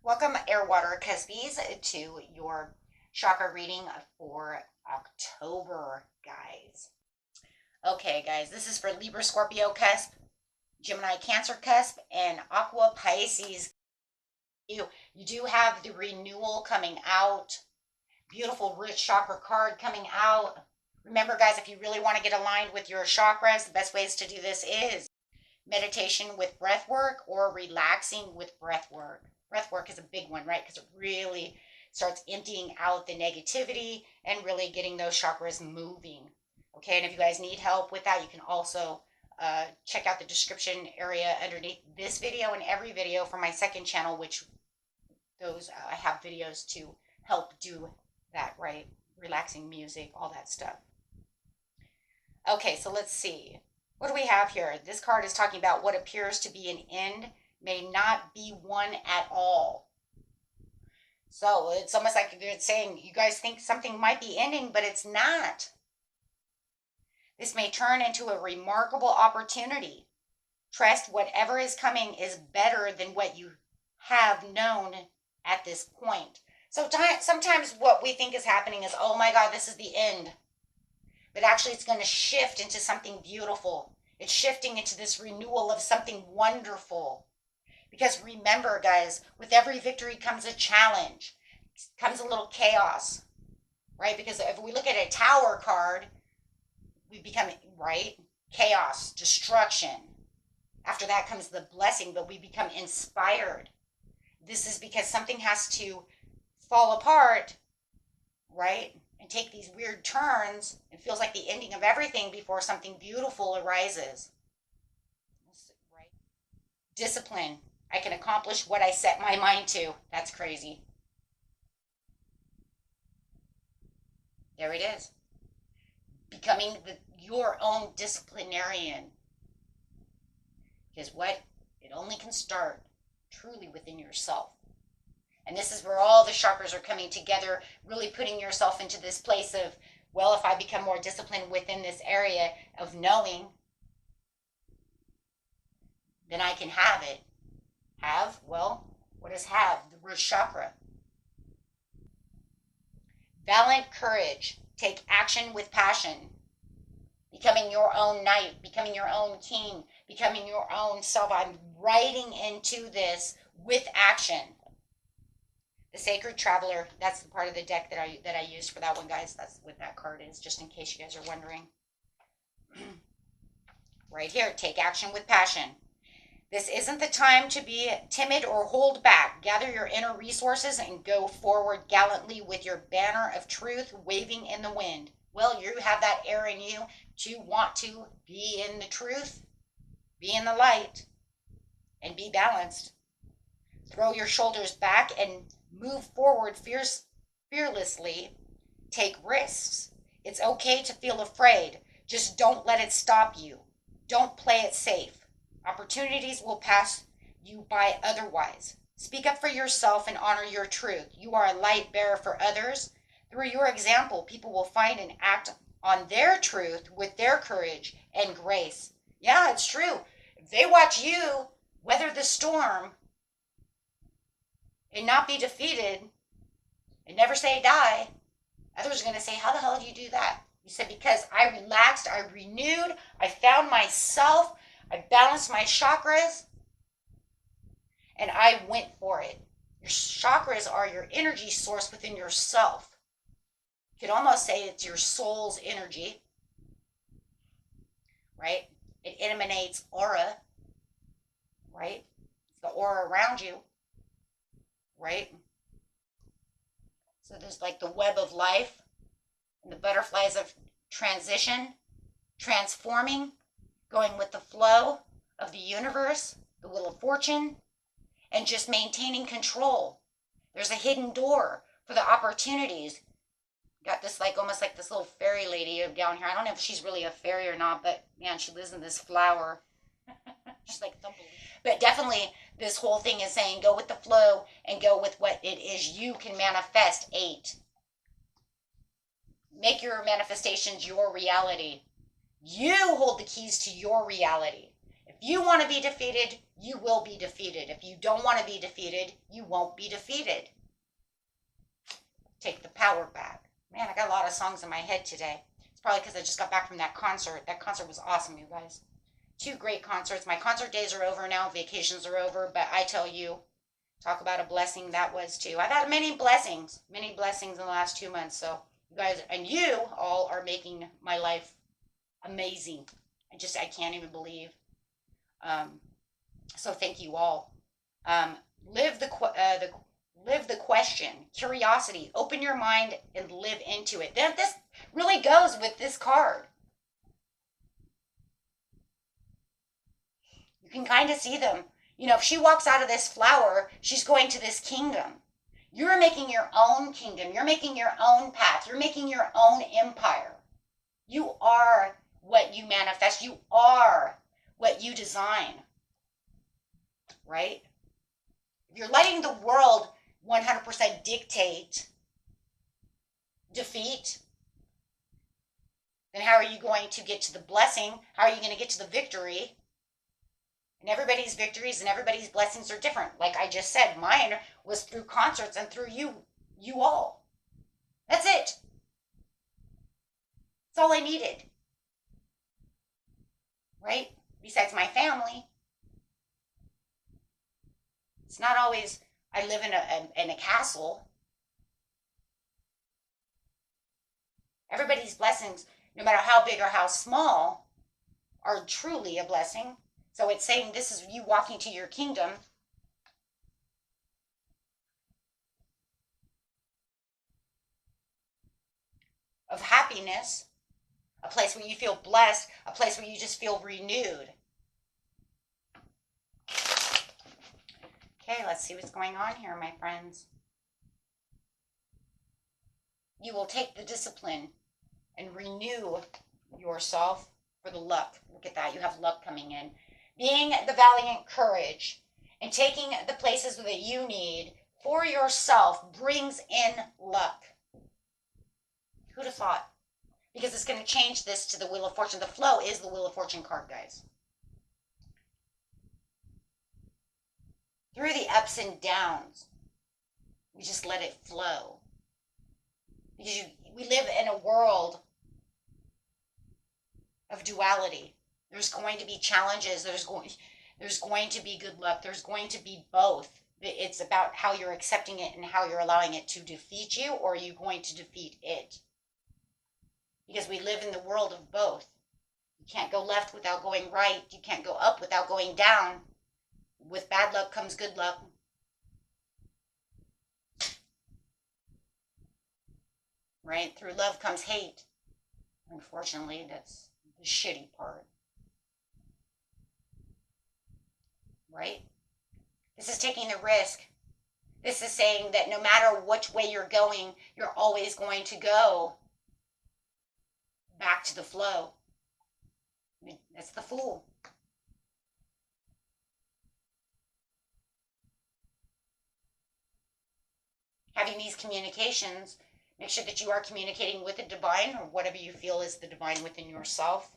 Welcome, AIR-WATER Cusps, to your chakra reading for October, guys. Okay, guys, this is for Libra, Scorpio cusp, Gemini, Cancer cusp, and Aqua Pisces. You do have the renewal coming out. Beautiful, rich chakra card coming out. Remember, guys, if you really want to get aligned with your chakras, the best ways to do this is meditation with breath work or relaxing with breath work. Breath work is a big one, right? Because it really starts emptying out the negativity and really getting those chakras moving. Okay, and if you guys need help with that, you can also check out the description area underneath this video and every video for my second channel, which those I have videos to help do that, right? Relaxing music, all that stuff. Okay, so let's see. What do we have here? This card is talking about what appears to be an end may not be one at all. So it's almost like it's saying you guys think something might be ending, but it's not. This may turn into a remarkable opportunity. Trust whatever is coming is better than what you have known at this point. So sometimes what we think is happening is, oh my God, this is the end. But actually it's going to shift into something beautiful. It's shifting into this renewal of something wonderful. Because remember, guys, with every victory comes a challenge, comes a little chaos, right? Because if we look at a Tower card, we become, right? Chaos, destruction. After that comes the blessing, but we become inspired. This is because something has to fall apart, right? And take these weird turns. It feels like the ending of everything before something beautiful arises. Right? Discipline. I can accomplish what I set my mind to. That's crazy. There it is. Becoming your own disciplinarian. Because what? It only can start truly within yourself. And this is where all the chakras are coming together, really putting yourself into this place of, well, if I become more disciplined within this area of knowing, then I can have it. Have? Well, what is have? The word chakra. Valiant courage. Take action with passion. Becoming your own knight, becoming your own king, becoming your own self. I'm writing into this with action. The Sacred Traveler, that's the part of the deck that I used for that one, guys. That's what that card is, just in case you guys are wondering. Right here, take action with passion. This isn't the time to be timid or hold back. Gather your inner resources and go forward gallantly with your banner of truth waving in the wind. Well, you have that air in you to want to be in the truth, be in the light, and be balanced. Throw your shoulders back and move forward fearlessly. Take risks. It's okay to feel afraid. Just don't let it stop you. Don't play it safe. Opportunities will pass you by otherwise. Speak up for yourself and honor your truth. You are a light bearer for others. Through your example, people will find and act on their truth with their courage and grace. Yeah, it's true. If they watch you weather the storm and not be defeated and never say die, others are going to say, how the hell did you do that? You said, because I relaxed, I renewed, I found myself, I balanced my chakras, and I went for it. Your chakras are your energy source within yourself. You could almost say it's your soul's energy, right? It emanates aura, right? It's the aura around you, right? So there's like the web of life and the butterflies of transition, transforming, going with the flow of the universe, the wheel of fortune, and just maintaining control. There's a hidden door for the opportunities. Got this like almost like this little fairy lady down here. I don't know if she's really a fairy or not, but man, she lives in this flower. She's like thumbling. But definitely this whole thing is saying go with the flow and go with what it is you can manifest. 8. Make your manifestations your reality. You hold the keys to your reality. If you want to be defeated, you will be defeated. If you don't want to be defeated, you won't be defeated. Take the power back. Man, I got a lot of songs in my head today. It's probably because I just got back from that concert. That concert was awesome, you guys. 2 great concerts. My concert days are over now. Vacations are over. But I tell you, talk about a blessing that was too. I've had many blessings in the last 2 months. So you guys, and you all are making my life amazing. I can't even believe. So thank you all. Live the question, curiosity. Open your mind and live into it. Then this really goes with this card. You can kind of see them. You know, if she walks out of this flower, she's going to this kingdom. You're making your own kingdom. You're making your own path. You're making your own empire. You are what you manifest. You are what you design. Right? If you're letting the world 100% dictate defeat, then how are you going to get to the blessing? How are you going to get to the victory? And everybody's victories and everybody's blessings are different. Like I just said, mine was through concerts and through you all. That's it. That's all I needed. Right? Besides my family. It's not always I live in a castle. Everybody's blessings, no matter how big or how small, are truly a blessing. So it's saying this is you walking to your kingdom. Of happiness, a place where you feel blessed, a place where you just feel renewed. Okay, let's see what's going on here, my friends. You will take the discipline and renew yourself for the luck. Look at that. You have luck coming in. Being the valiant courage and taking the places that you need for yourself brings in luck. Who'd have thought? Because it's going to change this to the Wheel of Fortune. The flow is the Wheel of Fortune card, guys. Through the ups and downs, we just let it flow. Because we live in a world of duality. There's going to be challenges. There's going to be good luck. There's going to be both. It's about how you're accepting it and how you're allowing it to defeat you, or are you going to defeat it? Because we live in the world of both. You can't go left without going right. You can't go up without going down. With bad luck comes good luck. Right? Through love comes hate. Unfortunately, that's the shitty part. Right? This is taking the risk. This is saying that no matter which way you're going, you're always going to go back to the flow. That's the Fool. Having these communications, make sure that you are communicating with the divine or whatever you feel is the divine within yourself.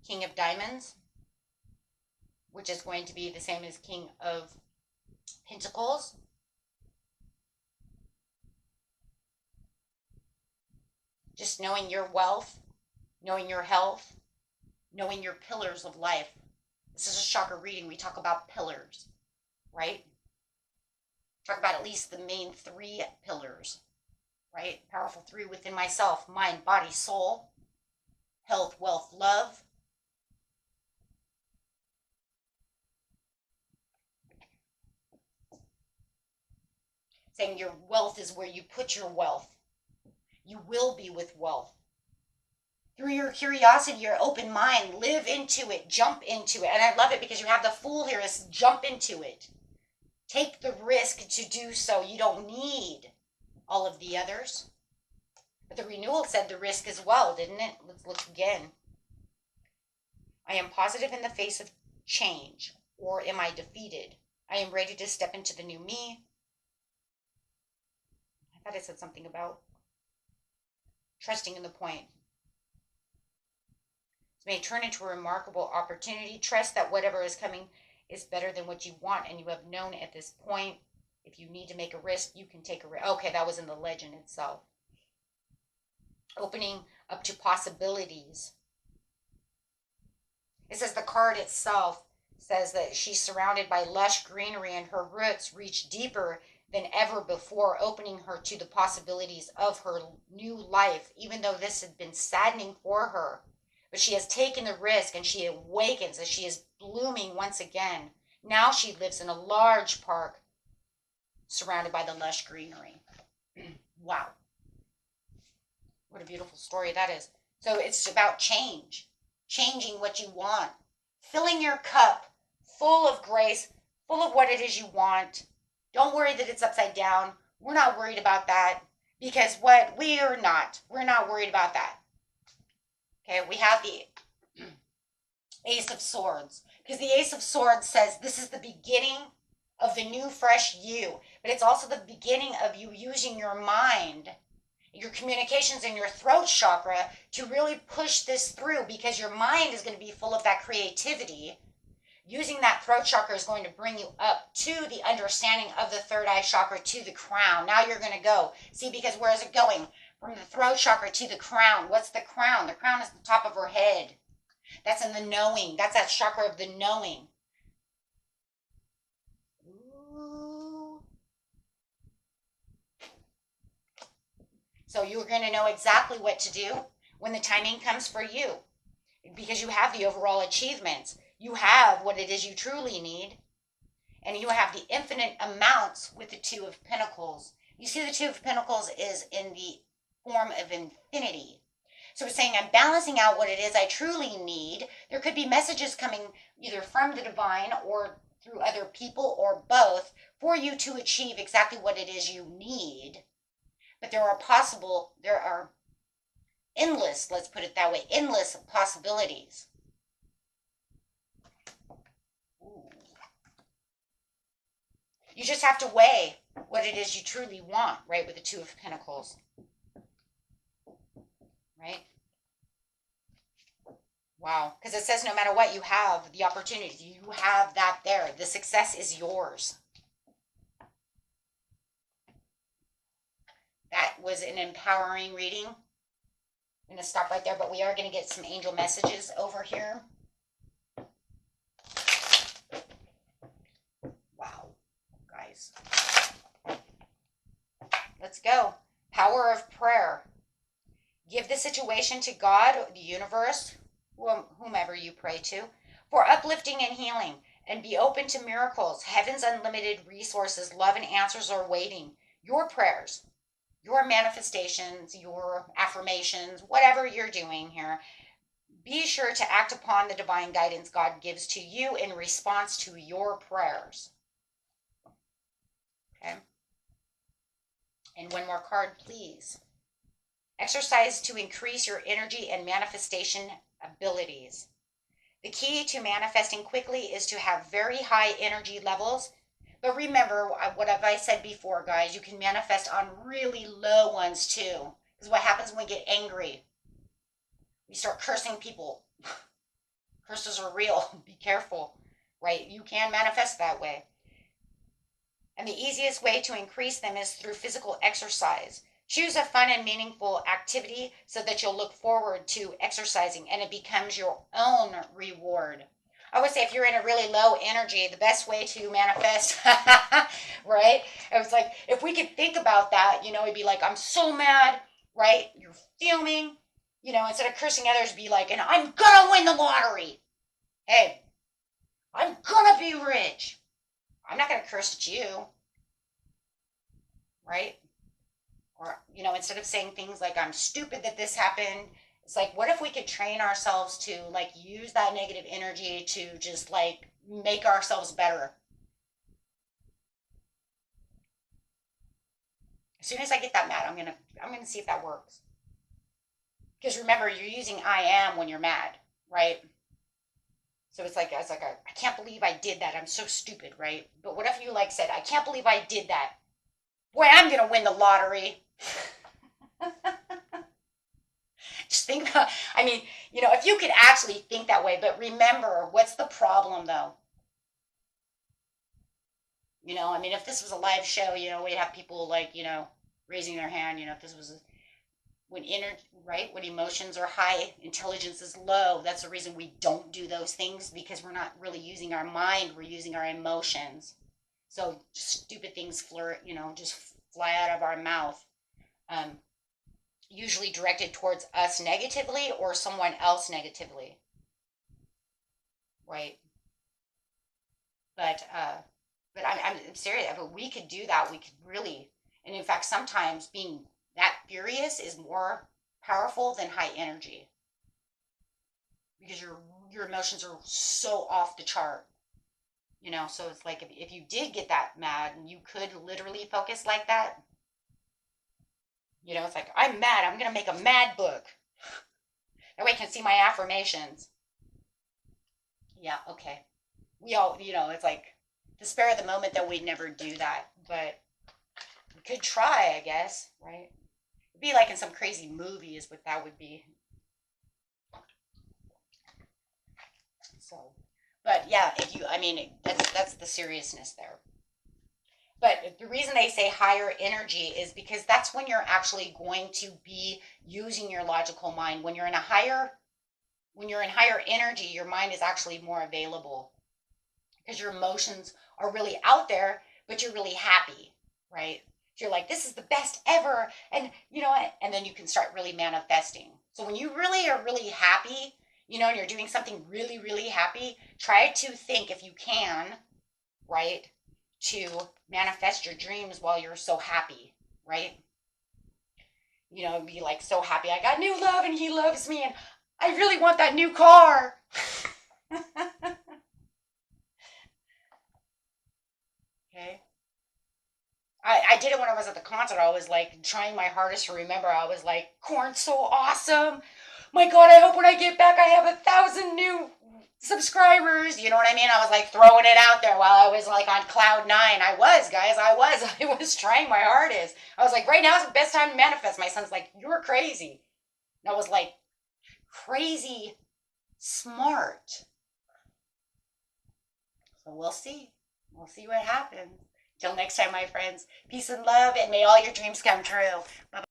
King of Diamonds, which is going to be the same as King of Pentacles. Just knowing your wealth, knowing your health, knowing your pillars of life. This is a chakra reading. We talk about pillars, right? Talk about at least the main 3 pillars, right? Powerful 3 within myself, mind, body, soul, health, wealth, love. Saying your wealth is where you put your wealth. You will be with wealth. Through your curiosity, your open mind, live into it, jump into it. And I love it because you have the Fool here, is jump into it. Take the risk to do so. You don't need all of the others. But the renewal said the risk as well, didn't it? Let's look again. I am positive in the face of change, or am I defeated? I am ready to step into the new me. I thought it said something about trusting in the point. It may turn into a remarkable opportunity. Trust that whatever is coming is better than what you want, and you have known at this point, if you need to make a risk, you can take a risk. Okay, that was in the legend itself. Opening up to possibilities. It says the card itself says that she's surrounded by lush greenery and her roots reach deeper than ever before, opening her to the possibilities of her new life, even though this had been saddening for her. But she has taken the risk and she awakens as she is blooming once again. Now she lives in a large park surrounded by the lush greenery. Wow. What a beautiful story that is. So it's about change. Changing what you want. Filling your cup full of grace, full of what it is you want. Don't worry that it's upside down. We're not worried about that. Because what? We're not worried about that. Okay, we have the Ace of Swords. Because the Ace of Swords says this is the beginning of the new, fresh you. But it's also the beginning of you using your mind, your communications, and your throat chakra to really push this through, because your mind is going to be full of that creativity. Using that throat chakra is going to bring you up to the understanding of the third eye chakra, to the crown. Now you're going to go. See, because where is it going? From the throat chakra to the crown. What's the crown? The crown is the top of her head. That's in the knowing. That's that chakra of the knowing. Ooh. So you're going to know exactly what to do when the timing comes for you, because you have the overall achievements. You have what it is you truly need, and you have the infinite amounts with the Two of Pentacles. You see, the Two of Pentacles is in the form of infinity. So it's saying I'm balancing out what it is I truly need. There could be messages coming either from the divine or through other people, or both, for you to achieve exactly what it is you need. But there are endless, let's put it that way, endless possibilities. You just have to weigh what it is you truly want, right, with the Two of Pentacles. Right? Wow. Because it says no matter what, you have the opportunity. You have that there. The success is yours. That was an empowering reading. I'm going to stop right there, but we are going to get some angel messages over here. Wow, guys. Let's go. Power of prayer. Give the situation to God, the universe, whomever you pray to, for uplifting and healing, and be open to miracles. Heaven's unlimited resources, love, and answers are waiting. Your prayers, your manifestations, your affirmations, whatever you're doing here, be sure to act upon the divine guidance God gives to you in response to your prayers. Okay? And one more card, please. Exercise to increase your energy and manifestation abilities. The key to manifesting quickly is to have very high energy levels. But remember what I said before, guys. You can manifest on really low ones too. Because what happens when we get angry? We start cursing people. Curses are real. Be careful. Right? You can manifest that way. And the easiest way to increase them is through physical exercise. Choose a fun and meaningful activity so that you'll look forward to exercising and it becomes your own reward. I would say if you're in a really low energy, the best way to manifest, right? It was like, if we could think about that, it'd be like, I'm so mad, right? You're fuming, instead of cursing others, be like, and I'm gonna win the lottery. Hey, I'm gonna be rich. I'm not gonna curse at you, right? Or, instead of saying things like, I'm stupid that this happened, it's like, what if we could train ourselves to, use that negative energy to just, make ourselves better? As soon as I get that mad, I'm gonna see if that works. Because remember, you're using I am when you're mad, right? So it's like, I can't believe I did that. I'm so stupid, right? But what if you, said, I can't believe I did that. Boy, I'm gonna win the lottery. Just think about, I mean, you know, if you could actually think that way, but remember, what's the problem though? You know, I mean, if this was a live show, you know, we'd have people like, you know, raising their hand, you know, if this was when right, when emotions are high, intelligence is low. That's the reason we don't do those things, because we're not really using our mind, we're using our emotions. So just stupid things flirt, you know, just fly out of our mouth. Um, Usually directed towards us negatively or someone else negatively, right? But I'm serious. If we could do that, we could really, and in fact, sometimes being that furious is more powerful than high energy, because your emotions are so off the chart. You know, so it's like if you did get that mad and you could literally focus like that, you know, it's like, I'm mad, I'm gonna make a mad book. That way I can see my affirmations. Yeah, okay. We all, you know, it's like the spare of the moment that we never do that, but we could try, I guess, right? It'd be like in some crazy movie is what that would be. So, but yeah, if you, I mean, that's the seriousness there. But the reason they say higher energy is because that's when you're actually going to be using your logical mind. When you're in higher energy, your mind is actually more available, because your emotions are really out there, but you're really happy, right? You're like, this is the best ever, and you know, and then you can start really manifesting. So when you really are really happy, you know, and you're doing something really, really happy, try to think, if you can, right, to manifest your dreams while you're so happy, right? You know, be like so happy, I got new love and he loves me, and I really want that new car. Okay. I did it when I was at the concert. I was like trying my hardest to remember. I was like, corn's so awesome. My God, I hope when I get back I have 1,000 new subscribers. You know what I mean? I was like throwing it out there while I was like on cloud nine. I was, guys. I was trying my hardest. I was like, right now is the best time to manifest. My son's like, you're crazy. And I was like, crazy smart. So we'll see. We'll see what happens. Till next time, my friends. Peace and love, and may all your dreams come true. Bye.